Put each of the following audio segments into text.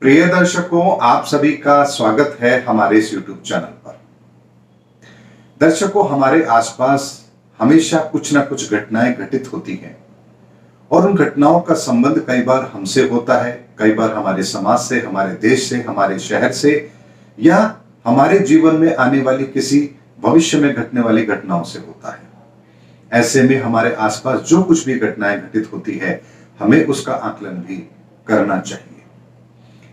प्रिय दर्शकों, आप सभी का स्वागत है हमारे इस YouTube चैनल पर। दर्शकों, हमारे आसपास हमेशा कुछ ना कुछ घटनाएं घटित होती हैं और उन घटनाओं का संबंध कई बार हमसे होता है, कई बार हमारे समाज से, हमारे देश से, हमारे शहर से या हमारे जीवन में आने वाली किसी भविष्य में घटने वाली घटनाओं से होता है। ऐसे में हमारे आसपास जो कुछ भी घटनाएं घटित होती है, हमें उसका आकलन भी करना चाहिए।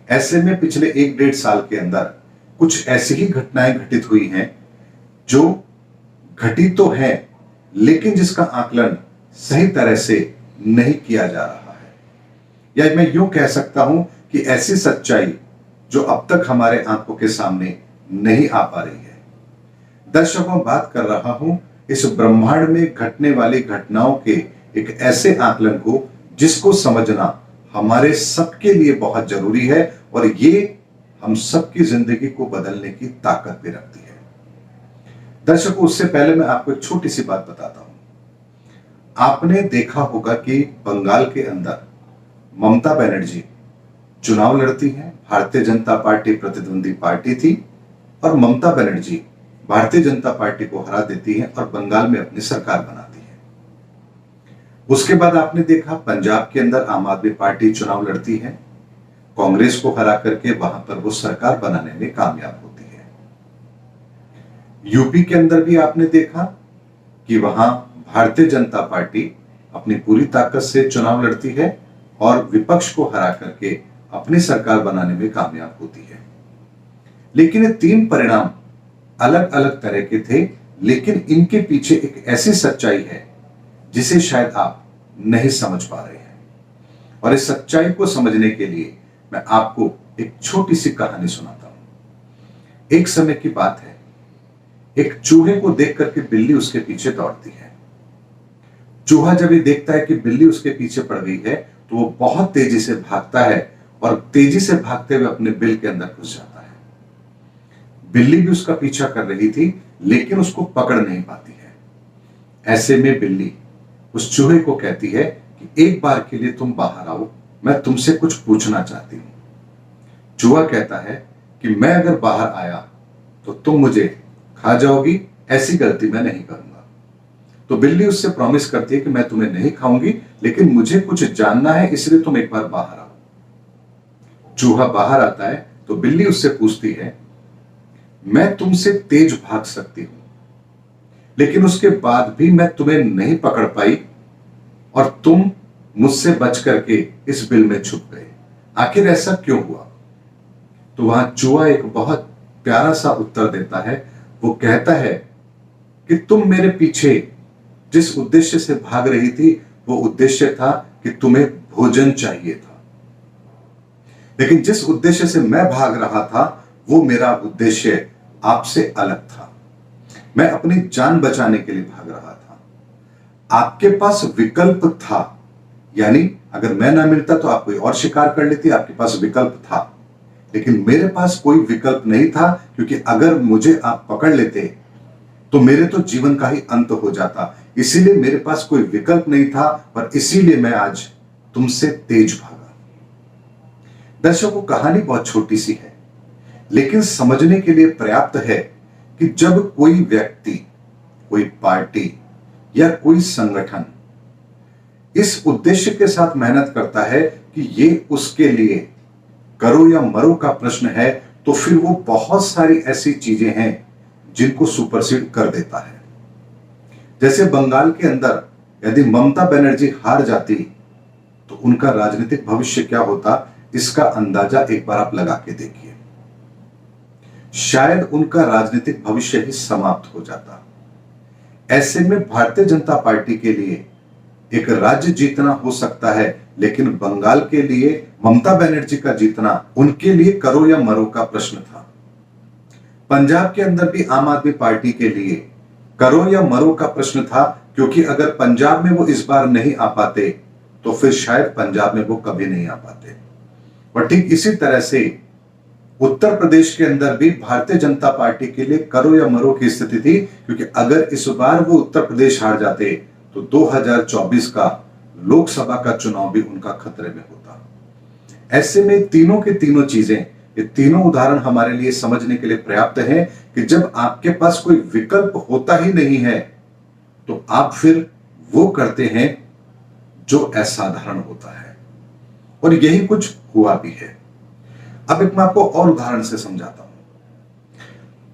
ऐसे में पिछले 1-1.5 साल के अंदर कुछ ऐसी ही घटनाएं घटित हुई हैं जो घटी तो है, लेकिन जिसका आकलन सही तरह से नहीं किया जा रहा है। या मैं यूं कह सकता हूं कि ऐसी सच्चाई जो अब तक हमारे आंखों के सामने नहीं आ पा रही है। दर्शकों, बात कर रहा हूं इस ब्रह्मांड में घटने वाली घटनाओं के एक ऐसे आकलन को जिसको समझना हमारे सबके लिए बहुत जरूरी है और ये हम सबकी जिंदगी को बदलने की ताकत भी रखती है। दर्शकों, उससे पहले मैं आपको एक छोटी सी बात बताता हूं। आपने देखा होगा कि बंगाल के अंदर ममता बनर्जी चुनाव लड़ती हैं। भारतीय जनता पार्टी प्रतिद्वंदी पार्टी थी और ममता बनर्जी भारतीय जनता पार्टी को हरा देती है और बंगाल में अपनी सरकार बनाती है। उसके बाद आपने देखा पंजाब के अंदर आम आदमी पार्टी चुनाव लड़ती है, कांग्रेस को हरा करके वहां पर वो सरकार बनाने में कामयाब होती है। यूपी के अंदर भी आपने देखा कि वहां भारतीय जनता पार्टी अपनी पूरी ताकत से चुनाव लड़ती है और विपक्ष को हरा करके अपनी सरकार बनाने में कामयाब होती है। लेकिन ये तीन परिणाम अलग अलग तरह के थे, लेकिन इनके पीछे एक ऐसी सच्चाई है जिसे शायद आप नहीं समझ पा रहे हैं। और इस सच्चाई को समझने के लिए मैं आपको एक छोटी सी कहानी सुनाता हूं। एक समय की बात है, एक चूहे को देख करके बिल्ली उसके पीछे दौड़ती है। चूहा जब ये देखता है कि बिल्ली उसके पीछे पड़ गई है तो वो बहुत तेजी से भागता है और तेजी से भागते हुए अपने बिल के अंदर घुस जाता है। बिल्ली भी उसका पीछा कर रही थी, लेकिन उसको पकड़ नहीं पाती है। ऐसे में बिल्ली उस चूहे को कहती है कि एक बार के लिए तुम बाहर आओ, मैं तुमसे कुछ पूछना चाहती हूं। चूहा कहता है कि मैं अगर बाहर आया तो तुम मुझे खा जाओगी, ऐसी गलती मैं नहीं करूंगा। तो बिल्ली उससे प्रॉमिस करती है कि मैं तुम्हें नहीं खाऊंगी, लेकिन मुझे कुछ जानना है, इसलिए तुम एक बार बाहर आओ। चूहा बाहर आता है तो बिल्ली उससे पूछती है, मैं तुमसे तेज भाग सकती हूं, लेकिन उसके बाद भी मैं तुम्हें नहीं पकड़ पाई और तुम मुझसे बच करके इस बिल में छुप गए, आखिर ऐसा क्यों हुआ? तो वहां चूहा एक बहुत प्यारा सा उत्तर देता है। वो कहता है कि तुम मेरे पीछे जिस उद्देश्य से भाग रही थी, वो उद्देश्य था कि तुम्हें भोजन चाहिए था, लेकिन जिस उद्देश्य से मैं भाग रहा था वो मेरा उद्देश्य आपसे अलग था। मैं अपनी जान बचाने के लिए भाग रहा था। आपके पास विकल्प था, यानी अगर मैं ना मिलता तो आप कोई और शिकार कर लेती, आपके पास विकल्प था, लेकिन मेरे पास कोई विकल्प नहीं था, क्योंकि अगर मुझे आप पकड़ लेते तो मेरे तो जीवन का ही अंत हो जाता। इसीलिए मेरे पास कोई विकल्प नहीं था और इसीलिए मैं आज तुमसे तेज भागा। दर्शकों, कहानी बहुत छोटी सी है, लेकिन समझने के लिए पर्याप्त है कि जब कोई व्यक्ति, कोई पार्टी या कोई संगठन इस उद्देश्य के साथ मेहनत करता है कि ये उसके लिए करो या मरो का प्रश्न है, तो फिर वो बहुत सारी ऐसी चीजें हैं जिनको सुपरसीड कर देता है। जैसे बंगाल के अंदर यदि ममता बनर्जी हार जाती तो उनका राजनीतिक भविष्य क्या होता, इसका अंदाजा एक बार आप लगा के देखिए। शायद उनका राजनीतिक भविष्य ही समाप्त हो जाता। ऐसे में भारतीय जनता पार्टी के लिए एक राज्य जीतना हो सकता है, लेकिन बंगाल के लिए ममता बनर्जी का जीतना उनके लिए करो या मरो का प्रश्न था। पंजाब के अंदर भी आम आदमी पार्टी के लिए करो या मरो का प्रश्न था, क्योंकि अगर पंजाब में वो इस बार नहीं आ पाते तो फिर शायद पंजाब में वो कभी नहीं आ पाते। और ठीक इसी तरह से उत्तर प्रदेश के अंदर भी भारतीय जनता पार्टी के लिए करो या मरो की स्थिति थी, क्योंकि अगर इस बार वो उत्तर प्रदेश हार जाते तो 2024 का लोकसभा का चुनाव भी उनका खतरे में होता। ऐसे में तीनों के तीनों चीजें, ये तीनों उदाहरण हमारे लिए समझने के लिए पर्याप्त हैं कि जब आपके पास कोई विकल्प होता ही नहीं है तो आप फिर वो करते हैं जो असाधारण होता है, और यही कुछ हुआ भी है। अब एक मैं आपको और उदाहरण से समझाता हूं।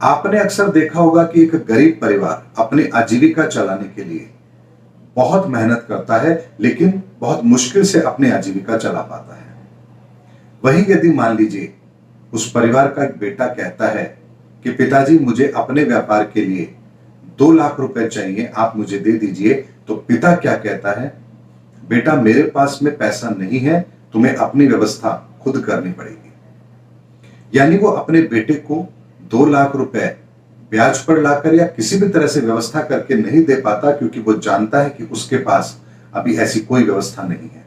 आपने अक्सर देखा होगा कि एक गरीब परिवार अपनी आजीविका चलाने के लिए बहुत मेहनत करता है, लेकिन बहुत मुश्किल से अपनी आजीविका चला पाता है। वहीं यदि मान लीजिए उस परिवार का एक बेटा कहता है कि पिताजी मुझे अपने व्यापार के लिए 2 लाख रुपए चाहिए, आप मुझे दे दीजिए, तो पिता क्या कहता है, बेटा मेरे पास में पैसा नहीं है, तुम्हें अपनी व्यवस्था खुद करनी पड़ेगी। यानी वो अपने बेटे को 2 लाख रुपए ब्याज पर लाकर या किसी भी तरह से व्यवस्था करके नहीं दे पाता, क्योंकि वो जानता है कि उसके पास अभी ऐसी कोई व्यवस्था नहीं है।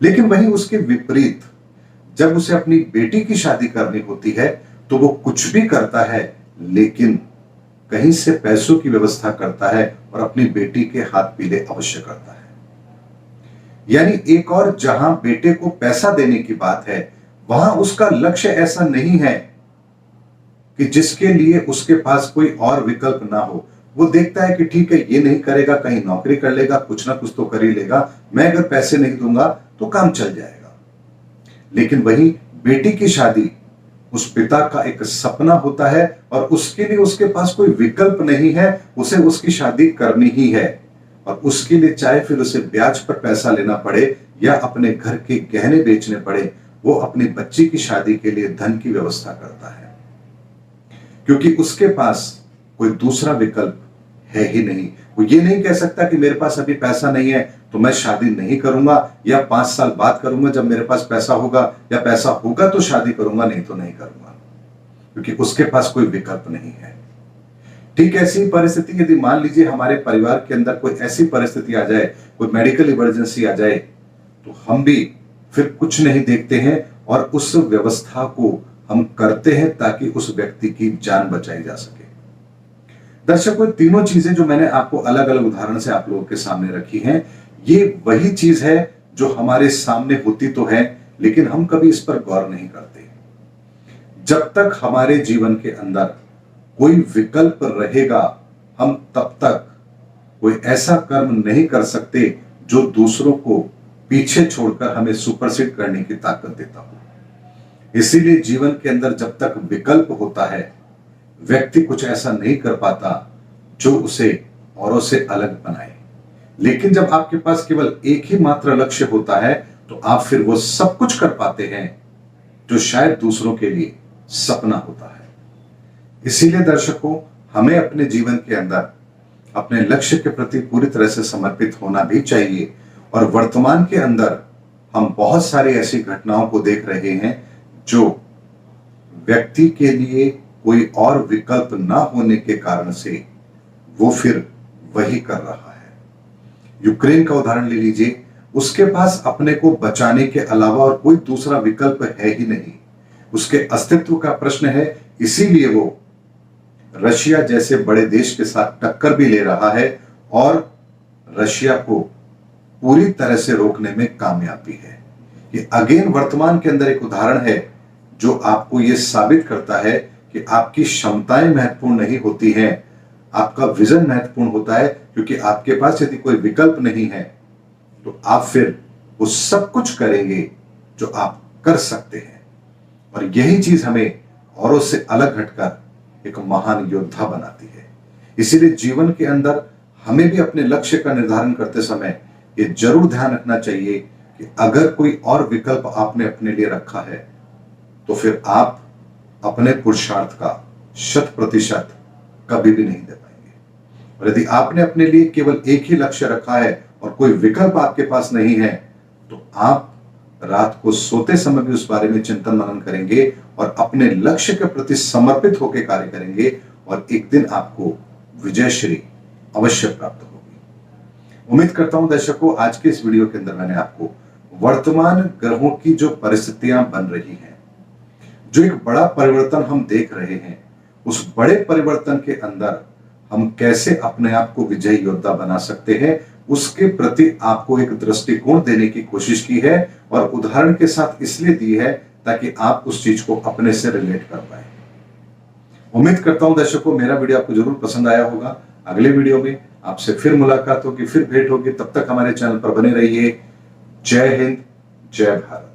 लेकिन वहीं उसके विपरीत जब उसे अपनी बेटी की शादी करनी होती है तो वो कुछ भी करता है, लेकिन कहीं से पैसों की व्यवस्था करता है और अपनी बेटी के हाथ पीले अवश्य करता है। यानी एक और जहां बेटे को पैसा देने की बात है, वहां उसका लक्ष्य ऐसा नहीं है कि जिसके लिए उसके पास कोई और विकल्प ना हो। वो देखता है कि ठीक है, ये नहीं करेगा, कहीं नौकरी कर लेगा, कुछ ना कुछ तो कर ही लेगा, मैं अगर पैसे नहीं दूंगा तो काम चल जाएगा। लेकिन वही बेटी की शादी उस पिता का एक सपना होता है और उसके लिए उसके पास कोई विकल्प नहीं है, उसे उसकी शादी करनी ही है। और उसके लिए चाहे फिर उसे ब्याज पर पैसा लेना पड़े या अपने घर के गहने बेचने पड़े, वो अपनी बच्ची की शादी के लिए धन की व्यवस्था करता है, क्योंकि उसके पास कोई दूसरा विकल्प है ही नहीं। वो ये नहीं कह सकता कि मेरे पास अभी पैसा नहीं है तो मैं शादी नहीं करूंगा, या 5 साल बाद करूंगा जब मेरे पास पैसा होगा, या पैसा होगा तो शादी करूंगा, नहीं तो नहीं करूंगा, क्योंकि उसके पास कोई विकल्प नहीं है। ठीक ऐसी परिस्थिति यदि मान लीजिए हमारे परिवार के अंदर कोई ऐसी परिस्थिति आ जाए, कोई मेडिकल इमरजेंसी आ जाए, तो हम भी फिर कुछ नहीं देखते हैं और उस व्यवस्था को हम करते हैं ताकि उस व्यक्ति की जान बचाई जा सके। दर्शकों, तीनों चीजें जो मैंने आपको अलग अलग उदाहरण से आप लोगों के सामने रखी हैं, ये वही चीज है जो हमारे सामने होती तो है, लेकिन हम कभी इस पर गौर नहीं करते। जब तक हमारे जीवन के अंदर कोई विकल्प रहेगा, हम तब तक कोई ऐसा कर्म नहीं कर सकते जो दूसरों को पीछे छोड़कर हमें सुपरसीड करने की ताकत देता हो। इसीलिए जीवन के अंदर जब तक विकल्प होता है, व्यक्ति कुछ ऐसा नहीं कर पाता जो उसे औरों से अलग बनाए। लेकिन जब आपके पास केवल एक ही मात्र लक्ष्य होता है तो आप फिर वो सब कुछ कर पाते हैं जो शायद दूसरों के लिए सपना होता है। इसीलिए दर्शकों, हमें अपने जीवन के अंदर अपने लक्ष्य के प्रति पूरी तरह से समर्पित होना भी चाहिए। और वर्तमान के अंदर हम बहुत सारी ऐसी घटनाओं को देख रहे हैं जो व्यक्ति के लिए कोई और विकल्प ना होने के कारण से वो फिर वही कर रहा है। यूक्रेन का उदाहरण ले लीजिए, उसके पास अपने को बचाने के अलावा और कोई दूसरा विकल्प है ही नहीं। उसके अस्तित्व का प्रश्न है, इसीलिए वो रशिया जैसे बड़े देश के साथ टक्कर भी ले रहा है और रशिया को पूरी तरह से रोकने में कामयाबी है। ये अगेन वर्तमान के अंदर एक उदाहरण है जो आपको ये साबित करता है कि आपकी क्षमताएं महत्वपूर्ण नहीं होती हैं, आपका विजन महत्वपूर्ण होता है। क्योंकि आपके पास यदि कोई विकल्प नहीं है तो आप फिर वो सब कुछ करेंगे जो आप कर सकते हैं, और यही चीज हमें औरों से अलग हटकर एक महान योद्धा बनाती है। इसीलिए जीवन के अंदर हमें भी अपने लक्ष्य का निर्धारण करते समय ये जरूर ध्यान रखना चाहिए कि अगर कोई और विकल्प आपने अपने लिए रखा है तो फिर आप अपने पुरुषार्थ का 100% कभी भी नहीं दे पाएंगे। और यदि आपने अपने लिए केवल एक ही लक्ष्य रखा है और कोई विकल्प आपके पास नहीं है तो आप रात को सोते समय भी उस बारे में चिंतन मनन करेंगे और अपने लक्ष्य के प्रति समर्पित होकर कार्य करेंगे, और एक दिन आपको विजयश्री अवश्य प्राप्त होगी। उम्मीद करता हूं दर्शकों, आज के इस वीडियो के अंदर मैंने आपको वर्तमान ग्रहों की जो परिस्थितियां बन रही हैं, जो एक बड़ा परिवर्तन हम देख रहे हैं, उस बड़े परिवर्तन के अंदर हम कैसे अपने आप को विजयी योद्धा बना सकते हैं, उसके प्रति आपको एक दृष्टिकोण देने की कोशिश की है, और उदाहरण के साथ इसलिए दी है ताकि आप उस चीज को अपने से रिलेट कर पाए। उम्मीद करता हूं दर्शकों मेरा वीडियो आपको जरूर पसंद आया होगा। अगले वीडियो में आपसे फिर मुलाकात होगी, फिर भेंट होगी। तब तक हमारे चैनल पर बने रहिए। जय हिंद, जय भारत।